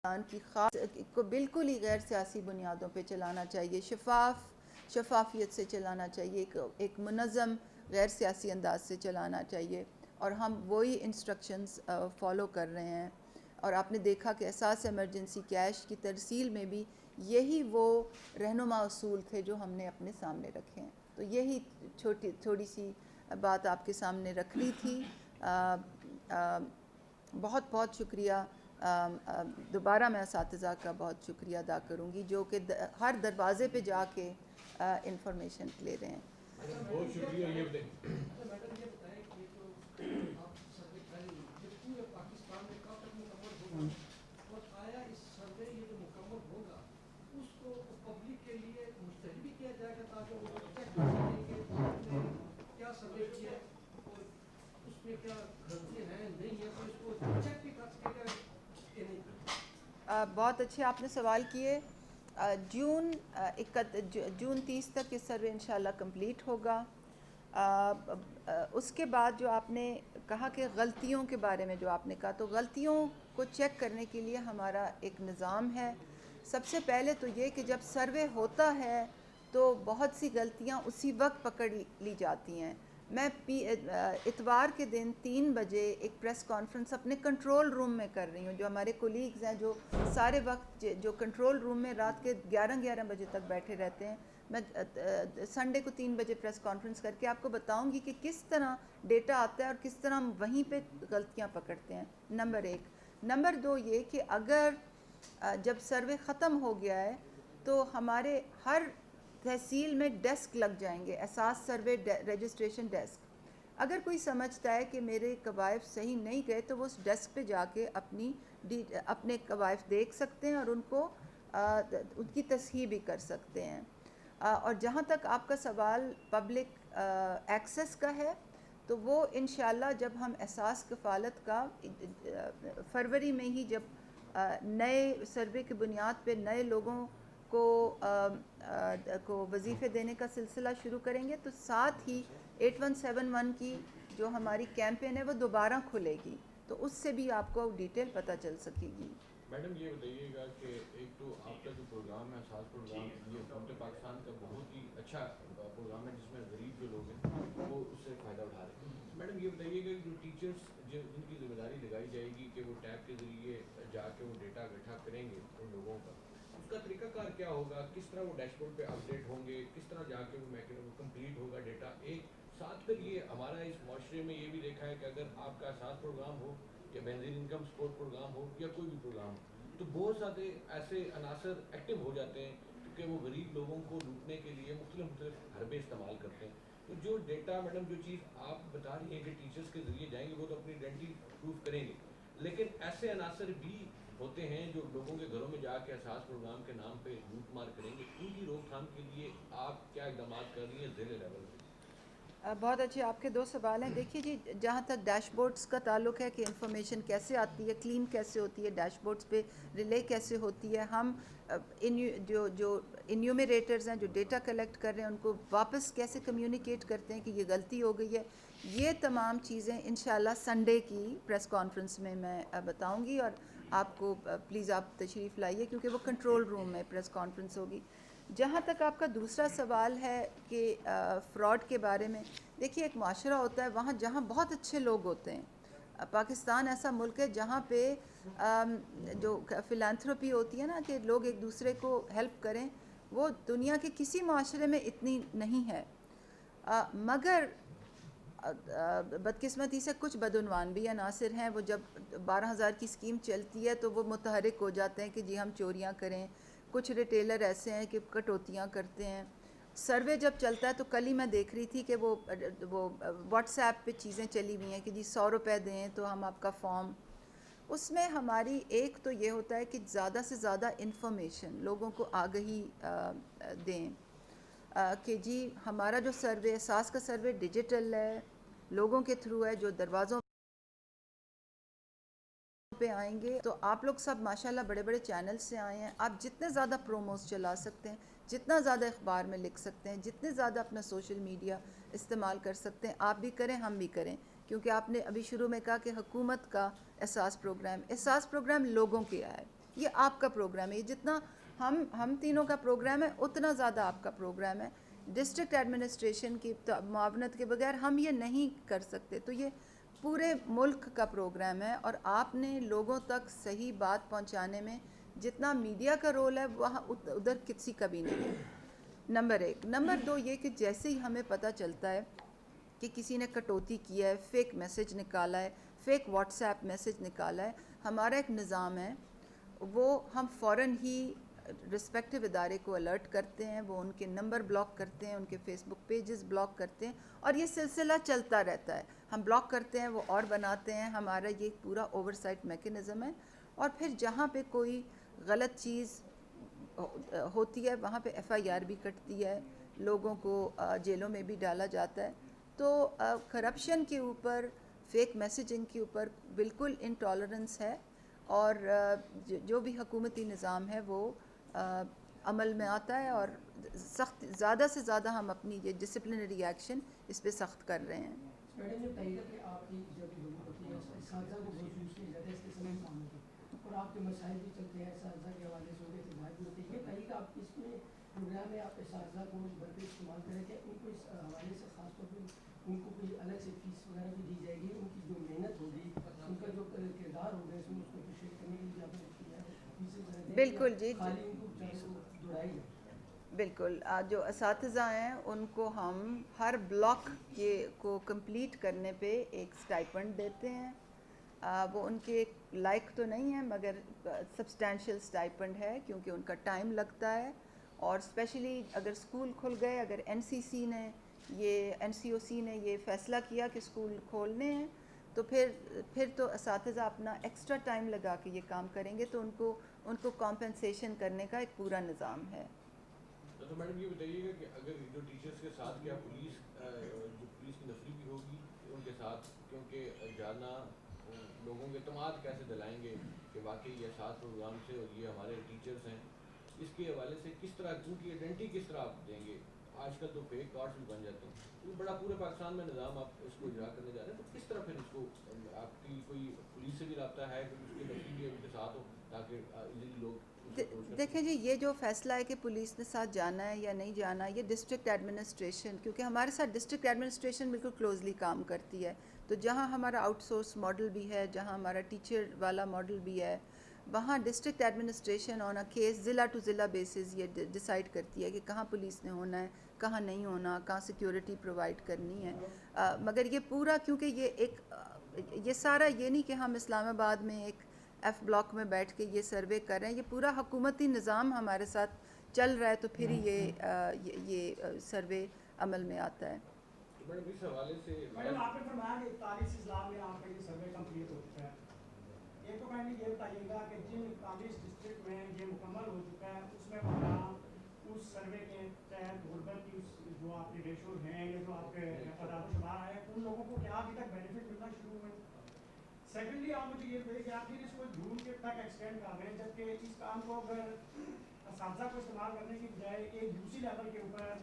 کی خاص کو بالکل ہی غیر سیاسی بنیادوں پہ چلانا چاہیے، شفافیت سے چلانا چاہیے، ایک منظم غیر سیاسی انداز سے چلانا چاہیے، اور ہم وہی انسٹرکشنز فالو کر رہے ہیں۔ اور آپ نے دیکھا کہ احساس ایمرجنسی کیش کی ترسیل میں بھی یہی وہ رہنما اصول تھے جو ہم نے اپنے سامنے رکھے ہیں۔ تو یہی تھوڑی سی بات آپ کے سامنے رکھنی تھی۔ بہت بہت شکریہ۔ دوبارہ میں اساتذہ کا بہت شکریہ ادا کروں گی جو کہ ہر دروازے پہ جا کے انفارمیشن لے رہے ہیں۔ بہت شکریہ۔ یہ بہت اچھے آپ نے سوال کیے۔ جون 30 تک یہ سروے انشاءاللہ کمپلیٹ ہوگا۔ اس کے بعد جو آپ نے کہا کہ غلطیوں کے بارے میں جو آپ نے کہا، تو غلطیوں کو چیک کرنے کے لیے ہمارا ایک نظام ہے۔ سب سے پہلے تو یہ کہ جب سروے ہوتا ہے تو بہت سی غلطیاں اسی وقت پکڑ لی جاتی ہیں۔ میں اتوار کے دن 3 بجے ایک پریس کانفرنس اپنے کنٹرول روم میں کر رہی ہوں۔ جو ہمارے کولیگز ہیں جو سارے وقت جو کنٹرول روم میں رات کے 11 بجے تک بیٹھے رہتے ہیں، میں سنڈے کو 3 بجے پریس کانفرنس کر کے آپ کو بتاؤں گی کہ کس طرح ڈیٹا آتا ہے اور کس طرح ہم وہیں پہ غلطیاں پکڑتے ہیں۔ نمبر 1۔ نمبر 2 یہ کہ اگر جب سروے ختم ہو گیا ہے تو ہمارے ہر تحصیل میں ڈیسک لگ جائیں گے، احساس سروے رجسٹریشن ڈیسک۔ اگر کوئی سمجھتا ہے کہ میرے قوائف صحیح نہیں گئے تو وہ اس ڈیسک پہ جا کے اپنے قوائف دیکھ سکتے ہیں اور ان کی تصحیح بھی کر سکتے ہیں۔ اور جہاں تک آپ کا سوال پبلک ایکسس کا ہے، تو وہ انشاءاللہ جب ہم احساس کفالت کا فروری میں ہی جب نئے سروے کی بنیاد پہ نئے لوگوں کو وظیفے دینے کا سلسلہ شروع کریں گے، تو ساتھ ہی 8171 کی جو ہماری کیمپین ہے وہ دوبارہ کھلے گی، تو اس سے بھی آپ کو ڈیٹیل پتہ چل سکے گی۔ میڈم یہ بتائیے گا کہ ایک تو آپ کا جو پروگرام ہے احساس پروگرام، یہ حکومت پاکستان کا بہت ہی اچھا پروگرام ہے جس میں غریب جو لوگ ہیں وہ اس سے فائدہ اٹھا رہے ہیں۔ میڈم یہ بتائیے گا کہ جو ٹیچرس جن کی ذمہ داری لگائی جائے گی کہ وہ ٹیب کے ذریعے جا کے وہ ڈیٹا اکٹھا کریں گے ان لوگوں کا، اس کا طریقہ کار کیا ہوگا؟ کس طرح وہ ڈیش بورڈ پہ اپڈیٹ ہوں گے؟ کس طرح جا کے وہ کمپلیٹ ہوگا ڈیٹا؟ ایک ساتھ پھر یہ ہمارا اس معاشرے میں یہ بھی دیکھا ہے کہ اگر آپ کا احساس پروگرام ہو یا بینظیر انکم سپورٹ پروگرام ہو یا کوئی بھی پروگرام ہو، تو بہت سارے ایسے عناصر ایکٹیو ہو جاتے ہیں کہ وہ غریب لوگوں کو لوٹنے کے لیے مختلف حربے استعمال کرتے ہیں۔ تو جو ڈیٹا میڈم جو چیز آپ بتا رہی ہیں کہ ٹیچرز کے ذریعے جائیں گے وہ تو اپنی آئیڈینٹی پروف کریں گے، لیکن ایسے عناصر بھی ہوتے ہیں جو لوگوں کے گھروں میں جا کے احساس پروگرام کے نام پہ لوٹ مار کریں گے۔ ان کی روک تھام کے لیے آپ کیا اقدامات کر رہی ہیں ضلع لیول پہ؟ بہت اچھے آپ کے 2 سوال ہیں۔ دیکھیے جی، جہاں تک ڈیش بورڈز کا تعلق ہے کہ انفارمیشن کیسے آتی ہے، کلین کیسے ہوتی ہے، ڈیش بورڈز پہ ریلے کیسے ہوتی ہے، ہم جو انیومریٹرز ہیں جو ڈیٹا کلیکٹ کر رہے ہیں ان کو واپس کیسے کمیونیکیٹ کرتے ہیں کہ یہ غلطی ہو گئی ہے، یہ تمام چیزیں انشاءاللہ سنڈے کی پریس کانفرنس میں بتاؤں گی، اور آپ کو پلیز آپ تشریف لائیے کیونکہ وہ کنٹرول روم میں پریس کانفرنس ہوگی۔ جہاں تک آپ کا دوسرا سوال ہے کہ فراڈ کے بارے میں، دیکھیے ایک معاشرہ ہوتا ہے وہاں جہاں بہت اچھے لوگ ہوتے ہیں۔ پاکستان ایسا ملک ہے جہاں پہ جو فلانتھروپی ہوتی ہے نا کہ لوگ ایک دوسرے کو ہیلپ کریں، وہ دنیا کے کسی معاشرے میں اتنی نہیں ہے۔ مگر بدقسمتی سے کچھ بدعنوان بھی عناصر ہیں، وہ جب 12,000 کی اسکیم چلتی ہے تو وہ متحرک ہو جاتے ہیں کہ جی ہم چوریاں کریں۔ کچھ ریٹیلر ایسے ہیں کہ کٹوتیاں کرتے ہیں۔ سروے جب چلتا ہے تو کل ہی میں دیکھ رہی تھی کہ وہ واٹس ایپ پہ چیزیں چلی ہوئی ہیں کہ جی 100 روپے دیں تو ہم آپ کا فارم، اس میں ہماری ایک تو یہ ہوتا ہے کہ زیادہ سے زیادہ انفارمیشن لوگوں کو آگہی دیں کہ جی ہمارا جو سروے احساس کا سروے ڈیجیٹل ہے، لوگوں کے تھرو ہے، جو دروازوں پہ آئیں گے۔ تو آپ لوگ سب ماشاءاللہ بڑے بڑے چینل سے آئے ہیں، آپ جتنے زیادہ پروموز چلا سکتے ہیں، جتنا زیادہ اخبار میں لکھ سکتے ہیں، جتنے زیادہ اپنا سوشل میڈیا استعمال کر سکتے ہیں، آپ بھی کریں ہم بھی کریں، کیونکہ آپ نے ابھی شروع میں کہا کہ حکومت کا احساس پروگرام لوگوں کے ہے، یہ آپ کا پروگرام ہے. یہ جتنا ہم تینوں کا پروگرام ہے اتنا زیادہ آپ کا پروگرام ہے. ڈسٹرکٹ ایڈمنسٹریشن کی معاونت کے بغیر ہم یہ نہیں کر سکتے. تو یہ پورے ملک کا پروگرام ہے اور آپ نے لوگوں تک صحیح بات پہنچانے میں جتنا میڈیا کا رول ہے وہاں ادھر کسی کا بھی نہیں ہے. نمبر 1. نمبر 2 یہ کہ جیسے ہی ہمیں پتہ چلتا ہے کہ کسی نے کٹوتی کیا ہے, فیک میسج نکالا ہے, فیک واٹس ایپ میسج نکالا ہے, ہمارا ایک نظام ہے وہ ہم فوراً ہی رسپیکٹیو ادارے کو الرٹ کرتے ہیں, وہ ان کے نمبر بلاک کرتے ہیں, ان کے فیس بک پیجز بلاک کرتے ہیں اور یہ سلسلہ چلتا رہتا ہے. ہم بلاک کرتے ہیں, وہ اور بناتے ہیں. ہمارا یہ پورا اوور سائٹ میکینزم ہے. اور پھر جہاں پہ کوئی غلط چیز ہوتی ہے وہاں پہ ایف آئی آر بھی کٹتی ہے, لوگوں کو جیلوں میں بھی ڈالا جاتا ہے. تو کرپشن کے اوپر, فیک میسیجنگ کے اوپر بالکل انٹالرنس ہے اور جو بھی حکومتی نظام ہے وہ عمل میں آتا ہے اور سخت زیادہ سے زیادہ ہم اپنی یہ ڈسپلنری ایکشن اس پہ سخت کر رہے ہیں. میڈم یہ بتائیے کہ آپ کی جو بھی ضرورت ہوتی ہے اساتذہ کو بہت یوز کیا جاتا ہے اس کے سمے کاموں کی, اور آپ کے مسائل بھی چلتے ہیں اساتذہ کے حوالے سے, ہوگئے خدمات بھی ہوتی ہے. یہ بتائیے کہ آپ اس میں پروگرام میں آپ اساتذہ کو بھرپور استعمال کریں کہ ان کو اس حوالے سے خاص طور پہ ان کو کوئی الگ سے فیس وغیرہ بھی دی جائے گی, ان کی جو محنت ہوگی, ان کا جو کردار ہوگا اس میں اس کو اپریشیٹ کرنے کے لیے آپ نے کیا ہے فیسیں وغیرہ دیں گے, بالکل جی, خالی ان کو دوڑائی جائے. بالکل. جو اساتذہ ہیں ان کو ہم ہر بلاک کو کمپلیٹ کرنے پہ ایک سٹائپنڈ دیتے ہیں. وہ ان کے لائق تو نہیں ہے مگر سبسٹینشیل سٹائپنڈ ہے کیونکہ ان کا ٹائم لگتا ہے. اور اسپیشلی اگر اسکول کھل گئے, اگر این سی او سی نے یہ فیصلہ کیا کہ اسکول کھولنے ہیں تو پھر تو اساتذہ اپنا ایکسٹرا ٹائم لگا کے یہ کام کریں گے, تو ان کو کمپنسیشن کرنے کا ایک پورا نظام ہے. تو میڈم یہ بتائیے گا کہ اگر جو ٹیچرس کے ساتھ کیا پولیس کی نفری بھی ہوگی ان کے ساتھ, کیونکہ جانا لوگوں کے اعتماد کیسے دلائیں گے کہ واقعی یہ ساتھ پروگرام سے اور یہ ہمارے ٹیچرس ہیں, اس کے حوالے سے کس طرح ان کی آئیڈینٹی کس طرح آپ دیں گے؟ آج کل تو فیک کارڈز بھی بن جاتے ہیں, تو بڑا پورے پاکستان میں نظام آپ اس کو اجرا کرنے جا رہے ہیں, تو کس طرح پھر اس کو آپ کی کوئی پولیس سے بھی رابطہ ہے کہ اس کی نفری بھی ان کے ساتھ ہو تاکہ ایزیلی لوگ. دیکھیں جی, یہ جو فیصلہ ہے کہ پولیس نے ساتھ جانا ہے یا نہیں جانا, یہ ڈسٹرکٹ ایڈمنسٹریشن, کیونکہ ہمارے ساتھ ڈسٹرکٹ ایڈمنسٹریشن بالکل کلوزلی کام کرتی ہے. تو جہاں ہمارا آؤٹ سورس ماڈل بھی ہے, جہاں ہمارا ٹیچر والا ماڈل بھی ہے, وہاں district administration on a case ضلع ٹو ضلع بیسز یہ ڈیسائیڈ کرتی ہے کہ کہاں پولیس نے ہونا ہے, کہاں نہیں ہونا, کہاں سیکیورٹی پرووائڈ کرنی ہے. مگر یہ پورا, کیونکہ یہ سارا یہ نہیں کہ ہم اسلام آباد میں ایک ایف بلاک میں بیٹھ کے یہ سروے کر رہے ہیں, یہ پورا حکومتی نظام ہمارے ساتھ چل رہا ہے, تو پھر ہی یہ سروے عمل میں آتا ہے. میڈم اس حوالے سے میڈم آپ نے فرمایا کہ 41 اضلاع میں آپ کا یہ سروے کمپلیٹ ہو چکا ہے. ایک تو کائنڈلی یہ بتائیے گا کہ جن 41 ڈسٹرکٹ میں یہ مکمل ہو چکا ہے اس میں اس سروے کے تحت غربت کی جو آپ کے ریشو ہیں یا جو آپ کے اعداد و شمار ہیں ان لوگوں کو کیا ابھی تک بینیفٹ ملنا شروع ہوئے؟ سیکنڈلی آپ مجھے یہ بتائیے کہ آپ پھر اس کو جون کے تک ایکسٹینڈ کر رہے ہیں, جبکہ اس کام کو اگر اساتذہ کو استعمال کرنے کی بجائے ایک یو سی لیول کے اوپر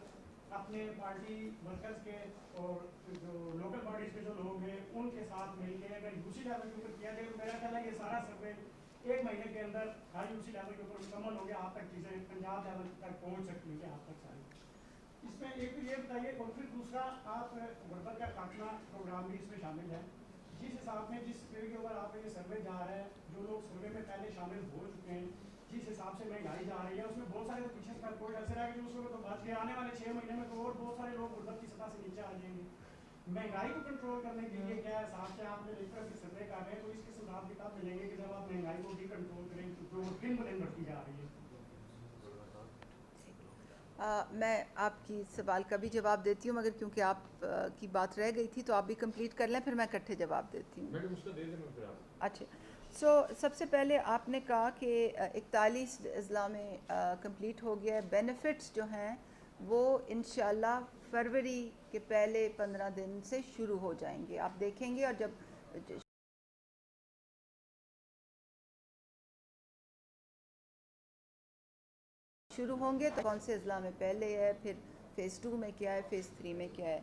اپنے پارٹی ورکرز کے اور جو لوکل باڈیز کے جو لوگ ہیں ان کے ساتھ مل کے اگر یو سی لیول کے اوپر کیا جائے تو میرا خیال ہے یہ سارا سروے 1 مہینے کے اندر ہر یو سی لیول کے اوپر مکمل ہو گیا, آپ تک چیزیں پنجاب لیول تک پہنچ سکتی ہیں آپ تک ساری. اس میں ایک تو یہ بتائیے, اور پھر دوسرا آپ غربت کا خاتمہ پروگرام بھی اس میں شامل ہے. جس حساب میں جس پیڑ کے اوپر آپ کا یہ سروے جا رہا ہے, جو لوگ سروے میں پہلے شامل ہو چکے ہیں, جس حساب سے مہنگائی جا رہی ہے اس میں بہت سارے تو پیچھے کا کوئی ایسا ہے کہ اس کو تو بچ کے آنے والے 6 مہینے میں تو اور بہت سارے لوگ غربت کی سطح سے نیچے آ جائیں گے. مہنگائی کو کنٹرول کرنے کے لیے کیا حساب سے آپ نے ایک طرح سے سروے کر رہے ہیں, تو اس کے ساتھ کتاب ملیں گے کہ جب آپ مہنگائی کو بھی کنٹرول کریں تو وہ دن بدن بڑھتی جا رہی ہے. میں آپ کی سوال کا بھی جواب دیتی ہوں, مگر کیونکہ آپ کی بات رہ گئی تھی تو آپ بھی کمپلیٹ کر لیں, پھر میں اکٹھے جواب دیتی ہوں. میڈم اس کا دے دیں میں پھر آپ. اچھا, سب سے پہلے آپ نے کہا کہ 41 اضلاع میں کمپلیٹ ہو گیا ہے. بینیفٹس جو ہیں وہ انشاءاللہ فروری کے پہلے 15 دن سے شروع ہو جائیں گے, آپ دیکھیں گے. اور جب شروع ہوں گے تو کون سے اضلاع میں پہلے ہے, پھر فیز 2 میں کیا ہے, فیز 3 میں کیا ہے.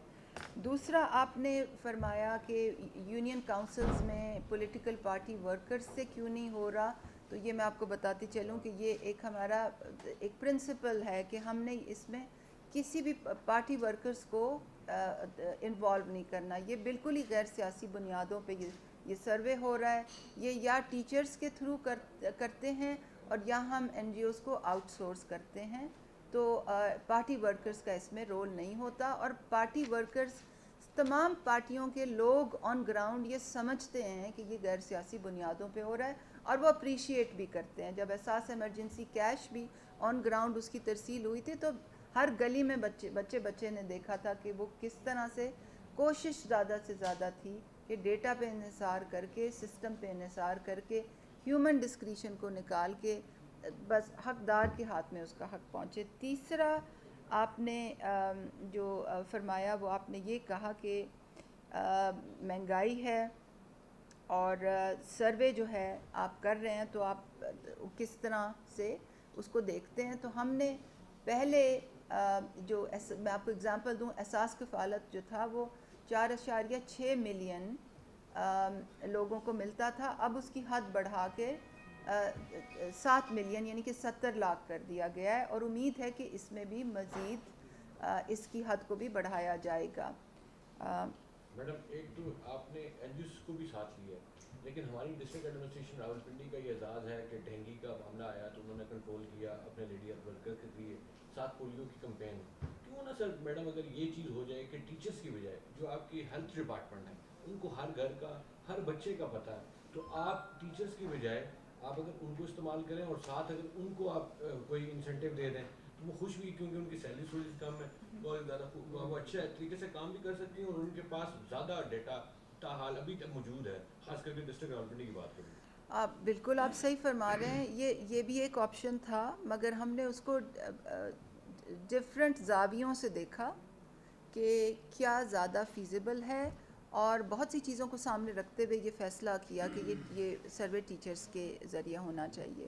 دوسرا آپ نے فرمایا کہ یونین کاؤنسلز میں پولیٹیکل پارٹی ورکرز سے کیوں نہیں ہو رہا. تو یہ میں آپ کو بتاتی چلوں کہ یہ ایک ہمارا ایک پرنسپل ہے کہ ہم نے اس میں کسی بھی پارٹی ورکرز کو انوالو نہیں کرنا. یہ بالکل ہی غیر سیاسی بنیادوں پہ یہ سروے ہو رہا ہے. یہ یا ٹیچرز کے تھرو کرتے ہیں اور یا ہم این جی اوز کو آؤٹ سورس کرتے ہیں. تو پارٹی ورکرز کا اس میں رول نہیں ہوتا. اور پارٹی ورکرز تمام پارٹیوں کے لوگ آن گراؤنڈ یہ سمجھتے ہیں کہ یہ غیر سیاسی بنیادوں پہ ہو رہا ہے اور وہ اپریشیٹ بھی کرتے ہیں. جب احساس ایمرجنسی کیش بھی آن گراؤنڈ اس کی ترسیل ہوئی تھی تو ہر گلی میں بچے نے دیکھا تھا کہ وہ کس طرح سے کوشش زیادہ سے زیادہ تھی کہ ڈیٹا پہ انحصار کر کے, سسٹم پہ انحصار کر کے, ہیومن ڈسکریشن کو نکال کے بس حقدار کے ہاتھ میں اس کا حق پہنچے. تیسرا آپ نے جو فرمایا وہ آپ نے یہ کہا کہ مہنگائی ہے اور سروے جو ہے آپ کر رہے ہیں تو آپ کس طرح سے اس کو دیکھتے ہیں. تو ہم نے پہلے جو میں آپ کو اگزامپل دوں, احساس کفالت جو تھا وہ 4.6 ملین لوگوں کو ملتا تھا. اب اس کی حد بڑھا کے 7 ملین یعنی کہ 70 لاکھ کر دیا گیا ہے اور امید ہے کہ اس میں بھی مزید اس کی حد کو بھی بڑھایا جائے گا. میڈم ایک تو آپ نے این جی اوز کو بھی ساتھ لیا ہے, لیکن ہماری ڈسٹرکٹ ایڈمنسٹریشن راولپنڈی کا یہ اعزاز ہے کہ ڈینگی کا معاملہ آیا تو انہوں نے کنٹرول کیا اپنے لیڈی ورکر کے لیے, ساتھ پولیو کی کمپین. کیوں نہ سر میڈم اگر یہ چیز ہو جائے کہ ٹیچرس کی بجائے جو آپ کی ہیلتھ ڈپارٹمنٹ ہے ان کو ہر گھر کا ہر بچے کا پتہ ہے, تو آپ ٹیچرس کی بجائے آپ اگر ان کو استعمال کریں اور ساتھ اگر ان کو آپ کوئی انسینٹیو دے دیں تو وہ خوش بھی, کیونکہ ان کی سیلری تھوڑی سی کم ہے, بہت زیادہ وہ اچھے طریقے سے کام بھی کر سکتی ہیں اور ان کے پاس زیادہ ڈیٹا تاحال ابھی تک موجود ہے, خاص کر کے ڈسٹرکٹ راولپنڈی کی بات کریں. آپ بالکل آپ صحیح فرما رہے ہیں. یہ بھی ایک آپشن تھا مگر ہم نے اس کو ڈفرینٹ زاویوں سے دیکھا کہ کیا زیادہ فیزیبل ہے اور بہت سی چیزوں کو سامنے رکھتے ہوئے یہ فیصلہ کیا کہ یہ سروے ٹیچرز کے ذریعہ ہونا چاہیے.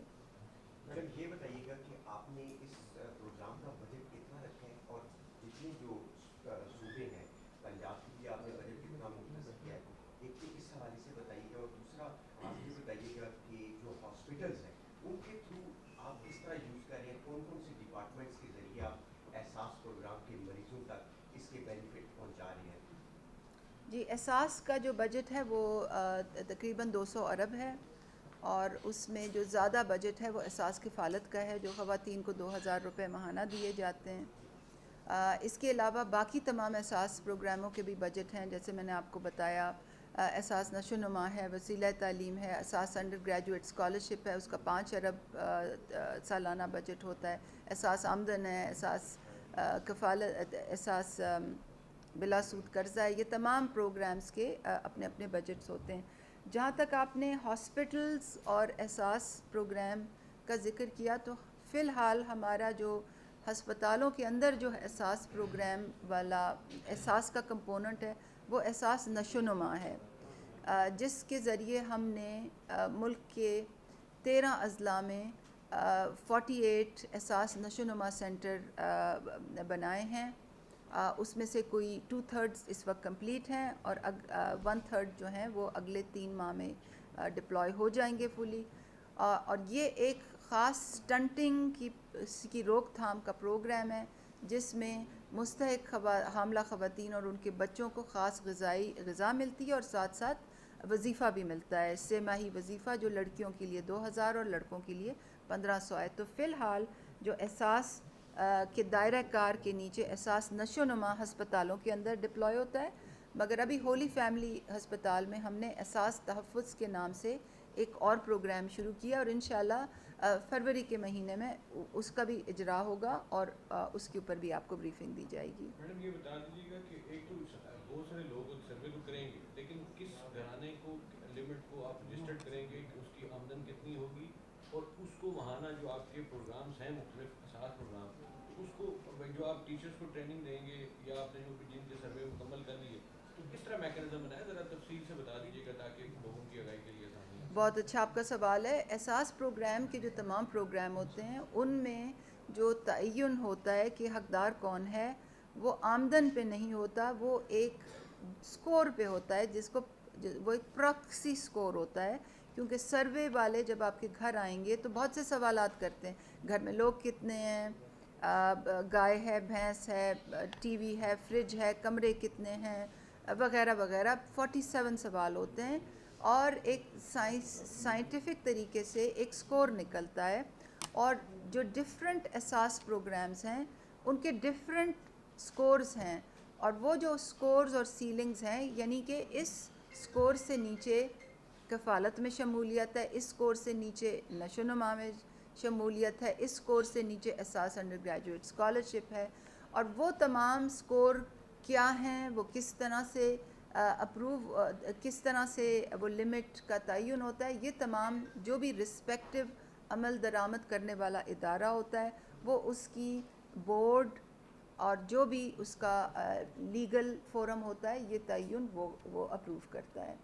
میڈم یہ بتائیے گا کہ آپ نے اس پروگرام کا بجٹ کتنا رکھا ہے اور جتنے جو صوبے ہیں پنجاب کے لیے آپ نے بجٹ کتنا مختصر کیا ہے, ایک تو اس حوالے سے بتائیے گا. اور دوسرا آپ یہ بتائیے گا کہ جو ہاسپٹلز ہیں ان کے تھرو آپ کس طرح یوز کر رہے ہیں, کون کون سے ڈپارٹمنٹس کے ذریعے آپ احساس پروگرام کے مریضوں تک اس کے بینیفٹ پہنچا رہے ہیں. جی, احساس کا جو بجٹ ہے وہ تقریباً 200 ارب ہے اور اس میں جو زیادہ بجٹ ہے وہ احساس کفالت کا ہے جو خواتین کو 2000 روپے ماہانہ دیے جاتے ہیں. اس کے علاوہ باقی تمام احساس پروگراموں کے بھی بجٹ ہیں, جیسے میں نے آپ کو بتایا احساس نشو و نما ہے, وسیلہ تعلیم ہے, احساس انڈر گریجویٹ اسکالرشپ ہے, اس کا 5 ارب سالانہ بجٹ ہوتا ہے, احساس آمدن ہے, احساس کفالت, احساس بلا سود قرضہ ہے. یہ تمام پروگرامز کے اپنے اپنے بجٹس ہوتے ہیں. جہاں تک آپ نے ہاسپٹلز اور احساس پروگرام کا ذکر کیا تو فی الحال ہمارا جو ہسپتالوں کے اندر جو احساس پروگرام والا احساس کا کمپوننٹ ہے وہ احساس نشو و نما ہے, جس کے ذریعے ہم نے ملک کے 13 اضلاع میں 48 احساس نشو و نما سینٹر بنائے ہیں. اس میں سے کوئی 2/3 اس وقت کمپلیٹ ہیں اور 1/3 جو ہیں وہ اگلے 3 ماہ میں ڈپلوائے ہو جائیں گے فلی. اور یہ ایک خاص سٹنٹنگ کی روک تھام کا پروگرام ہے جس میں مستحق حاملہ خواتین اور ان کے بچوں کو خاص غذا ملتی ہے اور ساتھ ساتھ وظیفہ بھی ملتا ہے. 6 ماہی وظیفہ جو لڑکیوں کے لیے 2000 اور لڑکوں کے لیے 1500 ہے. تو فی الحال جو احساس کے دائرہ کار کے نیچے احساس نشو و نما ہسپتالوں کے اندر ڈپلوائے ہوتا ہے, مگر ابھی ہولی فیملی ہسپتال میں ہم نے احساس تحفظ کے نام سے ایک اور پروگرام شروع کیا اور انشاءاللہ فروری کے مہینے میں اس کا بھی اجرا ہوگا اور اس کے اوپر بھی آپ کو بریفنگ دی جائے گی. میڈم یہ بتا دیجیے گا کہ ایک تو بہت سارے لوگ سروے تو کریں گے لیکن کس گھرانے کو لمٹ کو آپ رجسٹرڈ کریں گے کہ اس کی آمدن کتنی ہوگی اور اس کو ماہانہ جو آپ کے پروگرامز ہیں مختلف احساس پروگرام اس کو جو آپ ٹیچرز کو ٹریننگ دیں گے یا آپ نے جو جن کے سروے مکمل کر لیے تو کس طرح میکانزم بنایا, ذرا تفصیل سے بتا دیجیے گا تاکہ لوگوں کی آگاہی کے لیے آسانی ہے. بہت اچھا آپ کا سوال ہے. احساس پروگرام کے جو تمام پروگرام ہوتے ہیں ان میں جو تعین ہوتا ہے کہ حقدار کون ہے وہ آمدن پہ نہیں ہوتا, وہ ایک سکور پہ ہوتا ہے جس کو وہ ایک پراکسی سکور ہوتا ہے کیونکہ سروے والے جب آپ کے گھر آئیں گے تو بہت سے سوالات کرتے ہیں، گھر میں لوگ کتنے ہیں، گائے ہے، بھینس ہے، ٹی وی ہے، فریج ہے، کمرے کتنے ہیں، وغیرہ وغیرہ 47 سوال ہوتے ہیں، اور ایک سائنٹیفک طریقے سے ایک سکور نکلتا ہے، اور جو ڈفرینٹ اساس پروگرامز ہیں ان کے ڈفرینٹ سکورز ہیں، اور وہ جو سکورز اور سیلنگز ہیں، یعنی کہ اس سکور سے نیچے کفالت میں شمولیت ہے، اس سکور سے نیچے نشو و نما میں شمولیت ہے، اس سکور سے نیچے اساس انڈر گریجویٹ اسکالرشپ ہے، اور وہ تمام سکور کیا ہیں، وہ کس طرح سے کس طرح سے وہ لمٹ کا تعین ہوتا ہے، یہ تمام جو بھی رسپیکٹو عمل درآمد کرنے والا ادارہ ہوتا ہے وہ اس کی بورڈ اور جو بھی اس کا لیگل فورم ہوتا ہے یہ تعین وہ اپروو کرتا ہے۔